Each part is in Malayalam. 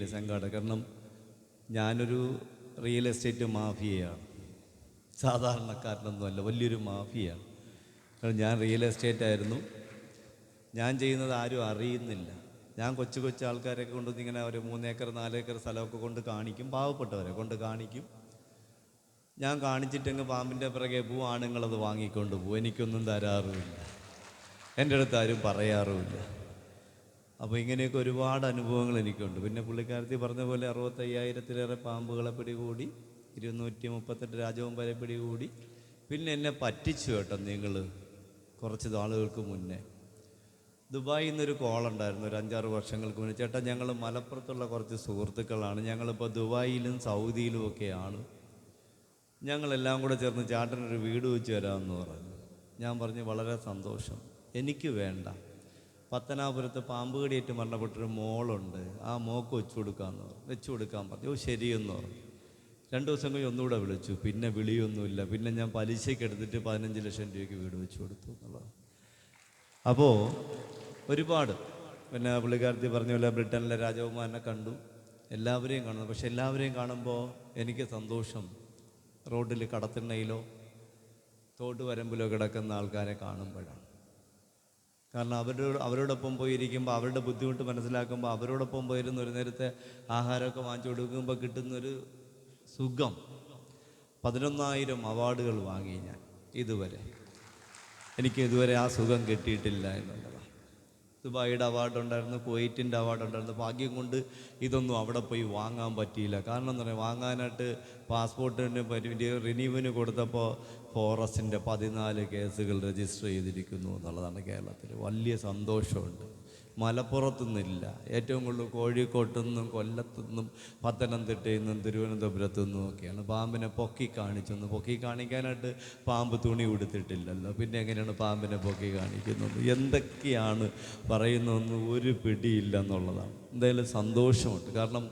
സങ്കടം. കാരണം ഞാനൊരു റിയൽ എസ്റ്റേറ്റ് മാഫിയയാണ്, സാധാരണക്കാരനൊന്നുമല്ല, വലിയൊരു മാഫിയയാണ്. കാരണം ഞാൻ റിയൽ എസ്റ്റേറ്റ് ആയിരുന്നു. ഞാൻ ചെയ്യുന്നത് ആരും അറിയുന്നില്ല. ഞാൻ കൊച്ചു കൊച്ചു ആൾക്കാരെയൊക്കെ കൊണ്ടുവന്ന് ഇങ്ങനെ ഒരു 3 ഏക്കർ 4 ഏക്കർ സ്ഥലമൊക്കെ കൊണ്ട് കാണിക്കും, പാവപ്പെട്ടവരെ കൊണ്ട് കാണിക്കും. ഞാൻ കാണിച്ചിട്ടെങ്ങ് പാമ്പിൻ്റെ പിറകെ പോവും, ആണുങ്ങളത് വാങ്ങിക്കൊണ്ട് പോകും. എനിക്കൊന്നും തരാറുമില്ല, എൻ്റെ അടുത്ത് ആരും പറയാറുമില്ല. അപ്പോൾ ഇങ്ങനെയൊക്കെ ഒരുപാട് അനുഭവങ്ങൾ എനിക്കുണ്ട്. പിന്നെ പുള്ളിക്കാരത്തി പറഞ്ഞ പോലെ 65,000-ലേറെ പാമ്പുകളെ പിടികൂടി, 238 രാജവമ്പരെ പിടികൂടി. പിന്നെ എന്നെ പറ്റിച്ചു കേട്ടോ നിങ്ങൾ. കുറച്ച് നാളുകൾക്ക് മുന്നേ ദുബായിൽ നിന്നൊരു കോളുണ്ടായിരുന്നു, ഒരു 5-6 വർഷങ്ങൾക്ക് മുന്നേ. ചേട്ടാ, ഞങ്ങൾ മലപ്പുറത്തുള്ള കുറച്ച് സുഹൃത്തുക്കളാണ്, ഞങ്ങളിപ്പോൾ ദുബായിലും സൗദിയിലും ഒക്കെയാണ്, ഞങ്ങളെല്ലാം കൂടെ ചേർന്ന് ചേട്ടനൊരു വീട് വെച്ച് തരാമെന്ന് പറഞ്ഞു. ഞാൻ പറഞ്ഞു വളരെ സന്തോഷം, എനിക്ക് വേണ്ട. പത്തനാപുരത്ത് പാമ്പ് കടിയേറ്റ് മരണപ്പെട്ടൊരു മോളുണ്ട്, ആ മോക്ക് വെച്ചു കൊടുക്കാൻ പറഞ്ഞു. ശരിയെന്ന് പറഞ്ഞു. 2 ദിവസം കഴിഞ്ഞ് ഒന്നുകൂടെ വിളിച്ചു, പിന്നെ വിളിയൊന്നുമില്ല. പിന്നെ ഞാൻ പലിശയ്ക്ക് എടുത്തിട്ട് 15 ലക്ഷം രൂപയ്ക്ക് വീട് വെച്ച് കൊടുത്തു എന്നുള്ളത്. അപ്പോൾ ഒരുപാട് പിന്നെ പുള്ളിക്കാരത്തി പറഞ്ഞ പോലെ ബ്രിട്ടനിലെ രാജകുമാരനെ കണ്ടു, എല്ലാവരെയും കാണുന്നു. പക്ഷെ എല്ലാവരെയും കാണുമ്പോൾ എനിക്ക് സന്തോഷം റോഡിൽ കടത്തിണ്ണയിലോ തോട്ടുവരമ്പിലോ കിടക്കുന്ന ആൾക്കാരെ കാണുമ്പോഴാണ്. കാരണം അവരോടൊപ്പം പോയിരിക്കുമ്പോൾ, അവരുടെ ബുദ്ധിമുട്ട് മനസ്സിലാക്കുമ്പോൾ, അവരോടൊപ്പം പോയിരുന്ന ഒരു നേരത്തെ ആഹാരമൊക്കെ വാങ്ങിച്ചു കൊടുക്കുമ്പോൾ കിട്ടുന്നൊരു സുഖം. 11,000 അവാർഡുകൾ വാങ്ങി ഞാൻ ഇതുവരെ. എനിക്ക് ഇതുവരെ ആ സുഖം കിട്ടിയിട്ടില്ല എന്നുള്ളതാണ്. ദുബായിയുടെ അവാർഡുണ്ടായിരുന്നു, കുവൈറ്റിൻ്റെ അവാർഡുണ്ടായിരുന്നു. ഭാഗ്യം കൊണ്ട് ഇതൊന്നും അവിടെ പോയി വാങ്ങാൻ പറ്റിയില്ല. കാരണം എന്താ പറയുക, വാങ്ങാനായിട്ട് പാസ്പോർട്ടിന് റിന്യൂവിന് കൊടുത്തപ്പോൾ ഫോറസ്റ്റിൻ്റെ 14 കേസുകൾ രജിസ്റ്റർ ചെയ്തിരിക്കുന്നു എന്നുള്ളതാണ് കേരളത്തിൽ. വലിയ സന്തോഷമുണ്ട്. മലപ്പുറത്തുനിന്നില്ല, ഏറ്റവും കൂടുതൽ കോഴിക്കോട്ടുനിന്നും കൊല്ലത്തുനിന്നും പത്തനംതിട്ടയിൽ നിന്നും തിരുവനന്തപുരത്തു നിന്നും ഒക്കെയാണ് പാമ്പിനെ പൊക്കി കാണിച്ചൊന്ന്. പൊക്കി കാണിക്കാനായിട്ട് പാമ്പ് തുണി ഉടുത്തിട്ടില്ലല്ലോ, പിന്നെ എങ്ങനെയാണ് പാമ്പിനെ പൊക്കി കാണിക്കുന്നത്? എന്തൊക്കെയാണ് പറയുന്നതെന്ന് ഒരു പിടിയില്ല എന്നുള്ളതാണ്. എന്തായാലും സന്തോഷമുണ്ട്. കാരണം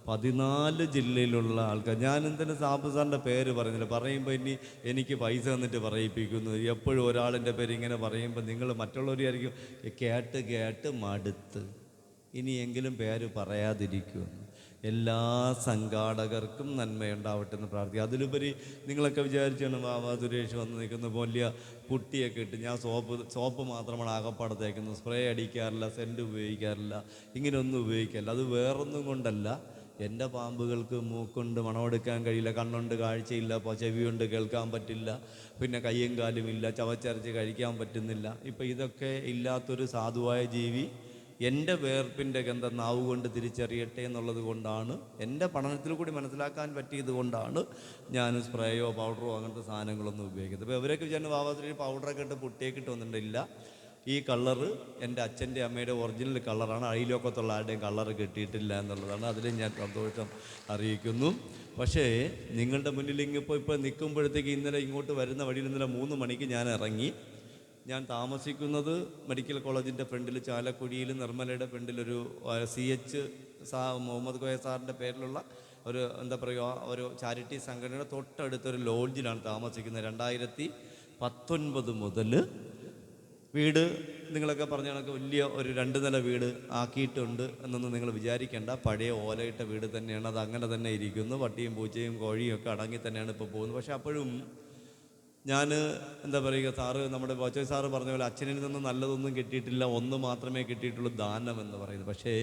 14 ജില്ലയിലുള്ള ആൾക്കാർ. ഞാൻ എന്തിനും സാബു സാറിൻ്റെ പേര് പറയുന്നില്ല, പറയുമ്പോൾ ഇനി എനിക്ക് പൈസ തന്നിട്ട് പറയിപ്പിക്കുന്നു. എപ്പോഴും ഒരാളിൻ്റെ പേര് ഇങ്ങനെ പറയുമ്പോൾ നിങ്ങൾ മറ്റുള്ളവരായിരിക്കും കേട്ട് കേട്ട് മടുത്ത്, ഇനിയെങ്കിലും പേര് പറയാതിരിക്കുമെന്ന്. എല്ലാ സംഘാടകർക്കും നന്മയുണ്ടാവട്ടെ എന്ന് പ്രാർത്ഥിക്കുക. അതിലുപരി നിങ്ങളൊക്കെ വിചാരിച്ചാണ് ബാബാ സുരേഷ് വന്ന് നിൽക്കുന്ന വലിയ പുട്ടിയൊക്കെ ഇട്ട്, ഞാൻ സോപ്പ് മാത്രമാണ് ആകപ്പാടെ തേക്കുന്നത്, സ്പ്രേ അടിക്കാറില്ല, സെൻറ്റ് ഉപയോഗിക്കാറില്ല, ഇങ്ങനെയൊന്നും ഉപയോഗിക്കാറില്ല. അത് വേറൊന്നും കൊണ്ടല്ല, എൻ്റെ പാമ്പുകൾക്ക് മൂക്കൊണ്ട് മണമെടുക്കാൻ കഴിയില്ല, കണ്ണുണ്ട് കാഴ്ചയില്ല, ചെവി കൊണ്ട് കേൾക്കാൻ പറ്റില്ല, പിന്നെ കയ്യും കാലും ഇല്ല, ചവച്ചരച്ച് കഴിക്കാൻ പറ്റുന്നില്ല. ഇപ്പം ഇതൊക്കെ ഇല്ലാത്തൊരു സാധുവായ ജീവി എൻ്റെ വേർപ്പിൻ്റെ ഗന്ധം നാവ് കൊണ്ട് തിരിച്ചറിയട്ടെ എന്നുള്ളത് കൊണ്ടാണ്, എൻ്റെ പഠനത്തിൽ കൂടി മനസ്സിലാക്കാൻ പറ്റിയത് കൊണ്ടാണ് ഞാൻ സ്പ്രേയോ പൗഡറോ അങ്ങനത്തെ സാധനങ്ങളൊന്നും ഉപയോഗിക്കുന്നത്. അപ്പോൾ ഇവരൊക്കെ വിചാരിച്ചു ബാബാശ്രീ പൗഡറൊക്കെ ഇട്ട് പുട്ടിയൊക്കെ ഇട്ട് വന്നിട്ടില്ല. ഈ കളറ് എൻ്റെ അച്ഛൻ്റെ അമ്മയുടെ ഒറിജിനൽ കളറാണ്, അഴിലോക്കത്തുള്ള ആരുടെയും കളറ് കിട്ടിയിട്ടില്ല എന്നുള്ളതാണ്. അതിൽ ഞാൻ സന്തോഷം അറിയിക്കുന്നു. പക്ഷേ നിങ്ങളുടെ മുന്നിൽ ഇപ്പോൾ നിൽക്കുമ്പോഴത്തേക്ക് ഇന്നലെ ഇങ്ങോട്ട് വരുന്ന വഴിയിൽ ഇന്നലെ 3 മണിക്ക് ഞാൻ ഇറങ്ങി. ഞാൻ താമസിക്കുന്നത് മെഡിക്കൽ കോളേജിൻ്റെ ഫ്രണ്ടിൽ, ചാലക്കുടിയിൽ നിർമ്മലയുടെ ഫ്രണ്ടിലൊരു CH മുഹമ്മദ് കോയ സാറിൻ്റെ പേരിലുള്ള ഒരു എന്താ പറയുക, ഒരു ചാരിറ്റി സംഘടനയുടെ തൊട്ടടുത്തൊരു ലോഡ്ജിലാണ് താമസിക്കുന്നത്. 2019 മുതൽ വീട് നിങ്ങളൊക്കെ പറഞ്ഞ കണക്ക് വലിയ ഒരു 2 നില വീട് ആക്കിയിട്ടുണ്ട് എന്നൊന്നും നിങ്ങൾ വിചാരിക്കേണ്ട. പഴയ ഓലയിട്ട വീട് തന്നെയാണ്, അത് അങ്ങനെ തന്നെ ഇരിക്കുന്നു. പട്ടിയും പൂച്ചയും കോഴിയും ഒക്കെ അടങ്ങി തന്നെയാണ് ഇപ്പോൾ പോകുന്നത്. പക്ഷെ അപ്പോഴും ഞാൻ എന്താ പറയുക, നമ്മുടെ ബോച്ചോയ് സാറ് പറഞ്ഞ പോലെ അച്ഛനിൽ നിന്ന് നല്ലതൊന്നും കിട്ടിയിട്ടില്ല, ഒന്ന് മാത്രമേ കിട്ടിയിട്ടുള്ളൂ, ദാനം എന്ന് പറയുന്നത്. പക്ഷേ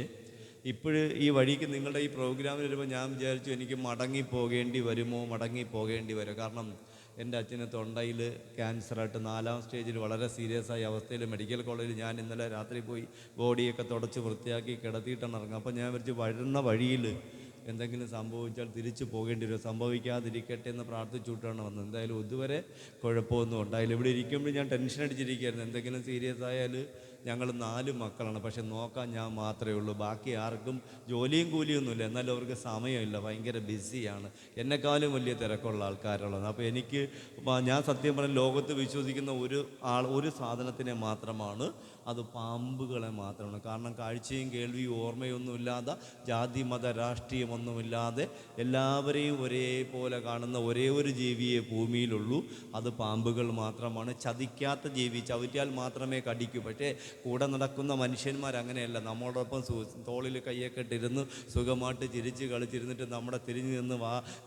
ഇപ്പോഴ് ഈ വഴിക്ക് നിങ്ങളുടെ ഈ പ്രോഗ്രാമിൽ വരുമ്പോൾ ഞാൻ വിചാരിച്ചു എനിക്ക് മടങ്ങിപ്പോകേണ്ടി വരുമോ. കാരണം എൻ്റെ അച്ഛന് തൊണ്ടയിൽ ക്യാൻസറായിട്ട് 4ാം സ്റ്റേജിൽ വളരെ സീരിയസ് ആയ അവസ്ഥയിൽ മെഡിക്കൽ കോളേജിൽ ഞാൻ ഇന്നലെ രാത്രി പോയി ബോഡിയൊക്കെ തുടച്ച് വൃത്തിയാക്കി കിടത്തിയിട്ടാണ് ഇറങ്ങുക. അപ്പോൾ ഞാൻ വിചാരിച്ചു വരുന്ന വഴിയിൽ എന്തെങ്കിലും സംഭവിച്ചാൽ തിരിച്ചു പോകേണ്ടി വരും, സംഭവിക്കാതിരിക്കട്ടെ എന്ന് പ്രാർത്ഥിച്ചുവിട്ടാണ് വന്നത്. എന്തായാലും ഇതുവരെ കുഴപ്പമൊന്നും ഉണ്ടായില്ല. ഇവിടെ ഇരിക്കുമ്പോൾ ഞാൻ ടെൻഷൻ അടിച്ചിരിക്കുകയായിരുന്നു, എന്തെങ്കിലും സീരിയസ് ആയാൽ. ഞങ്ങൾ 4 മക്കളാണ്, പക്ഷെ നോക്കാൻ ഞാൻ മാത്രമേ ഉള്ളൂ. ബാക്കി ആർക്കും ജോലിയും കൂലിയൊന്നുമില്ല, എന്നാലും അവർക്ക് സമയമില്ല, ഭയങ്കര ബിസിയാണ്, എന്നെക്കാളും വലിയ തിരക്കുള്ള ആൾക്കാരുള്ളത്. അപ്പോൾ ഞാൻ സത്യം പറഞ്ഞ ലോകത്ത് വിശ്വസിക്കുന്ന ഒരു സാധനത്തിനെ മാത്രമാണ്, അത് പാമ്പുകളെ മാത്രമാണ്. കാരണം കാഴ്ചയും കേൾവിയും ഓർമ്മയൊന്നുമില്ലാതെ, ജാതി മത രാഷ്ട്രീയമൊന്നുമില്ലാതെ എല്ലാവരെയും ഒരേപോലെ കാണുന്ന ഒരേ ഒരു ജീവിയെ ഭൂമിയിലുള്ളൂ, അത് പാമ്പുകൾ മാത്രമാണ്. ചതിക്കാത്ത ജീവി, ചവിറ്റിയാൽ മാത്രമേ കടിക്കൂ. പക്ഷേ കൂടെ നടക്കുന്ന മനുഷ്യന്മാർ അങ്ങനെയല്ല. നമ്മളോടൊപ്പം തോളിൽ കയ്യൊക്കെ ഇട്ടിരുന്ന് സുഖമായിട്ട് ചിരിച്ച് കളിച്ചിരുന്നിട്ട് നമ്മുടെ തിരിഞ്ഞു നിന്ന്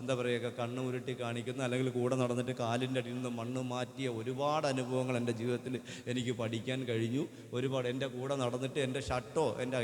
എന്താ പറയുക, കണ്ണ് ഉരുട്ടി കാണിക്കുന്ന, അല്ലെങ്കിൽ കൂടെ നടന്നിട്ട് കാലിൻ്റെ അടിയിൽ നിന്ന് മണ്ണ് മാറ്റിയ ഒരുപാട് അനുഭവങ്ങൾ എൻ്റെ ജീവിതത്തിൽ എനിക്ക് പഠിക്കാൻ കഴിഞ്ഞു. ഒരുപാട് എൻ്റെ കൂടെ നടന്നിട്ട് എൻ്റെ ഷർട്ടോ എൻ്റെ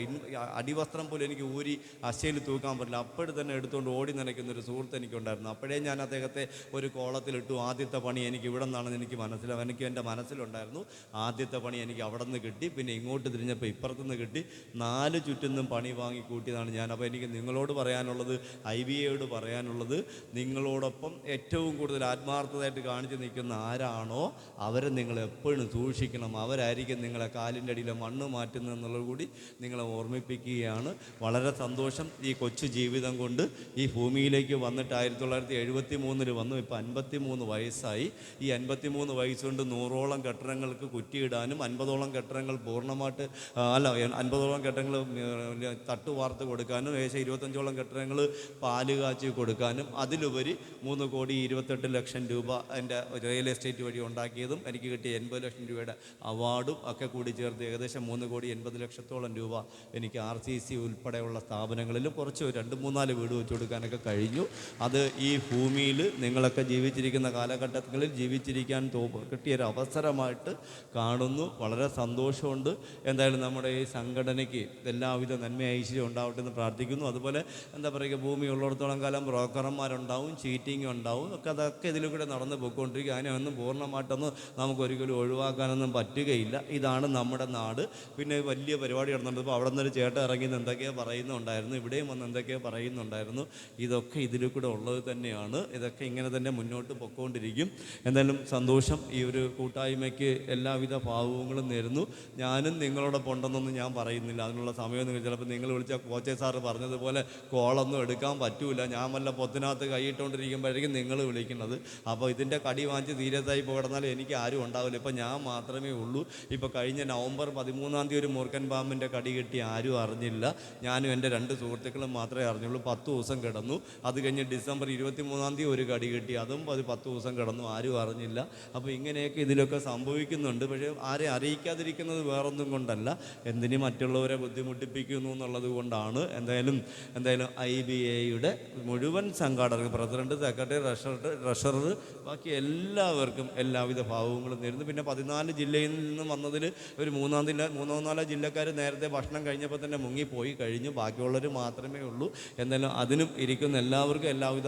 അടിവസ്ത്രം പോലും എനിക്ക് ഊരി അശയിൽ തൂക്കാൻ പറ്റില്ല, അപ്പോഴും തന്നെ എടുത്തുകൊണ്ട് ഓടി നനയ്ക്കുന്നൊരു സുഹൃത്ത് എനിക്കുണ്ടായിരുന്നു. അപ്പോഴേ ഞാൻ അദ്ദേഹത്തെ ഒരു കോളത്തിലിട്ടു. ആദ്യത്തെ പണി എനിക്ക് ഇവിടെ നിന്നാണെന്ന് എനിക്ക് എൻ്റെ മനസ്സിലുണ്ടായിരുന്നു. ആദ്യത്തെ പണി എനിക്ക് അവിടെ നിന്ന് കിട്ടി. പിന്നെ ഇങ്ങോട്ട് തിരിഞ്ഞപ്പോൾ ഇപ്പുറത്തു നിന്ന് കിട്ടി. 4 ചുറ്റും പണി വാങ്ങി കൂട്ടിയതാണ് ഞാൻ. അപ്പോൾ എനിക്ക് നിങ്ങളോട് പറയാനുള്ളത്, IBAയോട് പറയാനുള്ളത്, നിങ്ങളോടൊപ്പം ഏറ്റവും കൂടുതൽ ആത്മാർത്ഥതയായിട്ട് കാണിച്ച് നിൽക്കുന്ന ആരാണോ അവരെ നിങ്ങൾ എപ്പോഴും സൂക്ഷിക്കണം. അവരായിരിക്കും നിങ്ങളെ കാലിൻ്റെ അടിയിലെ മണ്ണ് മാറ്റുന്നതെന്നുള്ളത് കൂടി നിങ്ങളെ ഓർമ്മിപ്പിക്കുകയാണ്. വളരെ സന്തോഷം. ഈ കൊച്ചു ജീവിതം കൊണ്ട് ഈ ഭൂമിയിലേക്ക് വന്നിട്ട് 1973 വന്നു. ഇപ്പോൾ 53 വയസ്സായി. ഈ 53 വയസ്സുകൊണ്ട് 100ഓളം കെട്ടിടങ്ങൾക്ക് കുറ്റിയിടാനും 50ഓളം കെട്ടിടങ്ങൾ പൂർണ്ണമായിട്ട് 50ഓളം കെട്ടിടങ്ങൾ തട്ടുവാർത്ത് കൊടുക്കാനും ഏകദേശം 25ഓളം കെട്ടിടങ്ങൾ പാല് കാച്ചി കൊടുക്കാനും അതിലുപരി 3,28,00,000 രൂപ എൻ്റെ റിയൽ എസ്റ്റേറ്റ് വഴി ഉണ്ടാക്കിയതും എനിക്ക് കിട്ടിയ 80 ലക്ഷം രൂപയുടെ അവാർഡും ഒക്കെ കൂടി ചേർത്ത് ഏകദേശം 3,80,00,000 രൂപ എനിക്ക് RCC ഉൾപ്പെടെയുള്ള സ്ഥാപനങ്ങളിലും കുറച്ച് 2-3-4 വീട് വെച്ച് കൊടുക്കാനൊക്കെ കഴിഞ്ഞു. അത് ഈ ഭൂമിയിൽ നിങ്ങളൊക്കെ ജീവിച്ചിരിക്കുന്ന കാലഘട്ടങ്ങളിൽ ജീവിച്ചിരിക്കാൻ കിട്ടിയൊരു അവസരമായിട്ട് കാണുന്നു. വളരെ സന്തോഷമുണ്ട്. എന്തായാലും നമ്മുടെ ഈ സംഘടനയ്ക്ക് എല്ലാവിധ നന്മ ഐശ്വര്യം ഉണ്ടാവട്ടെ എന്ന് പ്രാർത്ഥിക്കുന്നു. അതുപോലെ എന്താ പറയുക, ഭൂമി ഉള്ളിടത്തോളം കാലം ബ്രോക്കർമാരുണ്ടാവും, ചീറ്റിംഗ് ഉണ്ടാവും, അതൊക്കെ ഇതിലൂടെ നടന്ന് പോയിക്കൊണ്ടിരിക്കുക. അതിനൊന്നും പൂർണ്ണമായിട്ടൊന്നും നമുക്കൊരിക്കലും ഒഴിവാക്കാനൊന്നും പറ്റുകയില്ല. ഇതാണ് നമ്മുടെ നാട്. പിന്നെ വലിയ പരിപാടി നടന്നിട്ടപ്പോൾ അവിടെ നിന്നൊരു ചേട്ടൻ ഇറങ്ങി എന്തൊക്കെയോ പറയുന്നുണ്ടായിരുന്നു, ഇവിടെയും വന്ന് എന്തൊക്കെയോ പറയുന്നുണ്ടായിരുന്നു. ഇതൊക്കെ ഇതിൽ കൂടെ ഉള്ളത് തന്നെയാണ്. ഇതൊക്കെ ഇങ്ങനെ തന്നെ മുന്നോട്ട് പൊയ്ക്കൊണ്ടിരിക്കും. എന്തായാലും സന്തോഷം. ഈ ഒരു കൂട്ടായ്മയ്ക്ക് എല്ലാവിധ ഭാവങ്ങളും നേരുന്നു. ഞാനും നിങ്ങളോടൊപ്പം ഉണ്ടെന്നൊന്നും ഞാൻ പറയുന്നില്ല. അതിനുള്ള സമയമൊന്നും ചിലപ്പോൾ നിങ്ങൾ വിളിച്ച കോച്ചേ സാറ് പറഞ്ഞതുപോലെ കോളൊന്നും എടുക്കാൻ പറ്റൂല. ഞാൻ വല്ല പൊത്തിനകത്ത് കൈയിട്ടുകൊണ്ടിരിക്കുമ്പോഴേക്കും നിങ്ങൾ വിളിക്കുന്നത്. അപ്പോൾ ഇതിൻ്റെ കടി വാങ്ങിച്ച് സീരിയസ് ആയി പോകിടന്നാൽ എനിക്ക് ആരും ഉണ്ടാവില്ല. ഇപ്പം ഞാൻ മാത്രമേ ഉള്ളൂ. ഇപ്പോൾ കഴിഞ്ഞ നവംബർ 13 ഒരു മൂർഖൻ പാമ്പിൻ്റെ കടി കിട്ടി ആരും അറിഞ്ഞില്ല. ഞാനും എൻ്റെ 2 സുഹൃത്തുക്കളും മാത്രമേ അറിഞ്ഞുള്ളൂ. 10 ദിവസം കിടന്നു. അത് കഴിഞ്ഞ് ഡിസംബർ 23 ഒരു കടി കിട്ടി. അതും 10 ദിവസം കിടന്നു, ആരും അറിഞ്ഞില്ല. അപ്പോൾ ഇങ്ങനെയൊക്കെ ഇതിലൊക്കെ സംഭവിക്കുന്നുണ്ട്. പക്ഷേ ആരെ അറിയിക്കാതിരിക്കുന്നത് വേറൊന്നും കൊണ്ടല്ല, എന്തിന് മറ്റുള്ളവരെ ബുദ്ധിമുട്ടിപ്പിക്കുന്നു എന്നുള്ളത് കൊണ്ടാണ്. എന്തായാലും IBAയുടെ മുഴുവൻ സംഘാടകർക്ക്, പ്രസിഡന്റ്, സെക്രട്ടറി, ട്രഷറർ, ബാക്കി എല്ലാവർക്കും എല്ലാവിധ ഭാവങ്ങളും നേരുന്നു. പിന്നെ 14 ജില്ലയിൽ നിന്നും വന്നതിൽ ഒരു 3-4 ജില്ലക്കാർ നേരത്തെ ഭക്ഷണം കഴിഞ്ഞപ്പോൾ തന്നെ മുങ്ങിപ്പോയി കഴിഞ്ഞു. ബാക്കിയുള്ളവർ മാത്രമേ ഉള്ളൂ. എന്തായാലും അതിനും ഇരിക്കുന്ന എല്ലാവർക്കും എല്ലാവിധ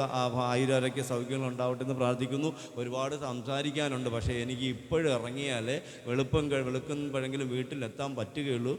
ആയുരാരോഗ്യ സൗഖ്യങ്ങൾ ഉണ്ടാവട്ടെ എന്ന് പ്രാർത്ഥിക്കുന്നു. ഒരുപാട് സംസാരിക്കാനുണ്ട്. പക്ഷേ എനിക്ക് ഇപ്പോഴും ഇറങ്ങിയാലേ വെളുക്കുമ്പോഴെങ്കിലും വീട്ടിലെത്താൻ പറ്റുകയുള്ളൂ.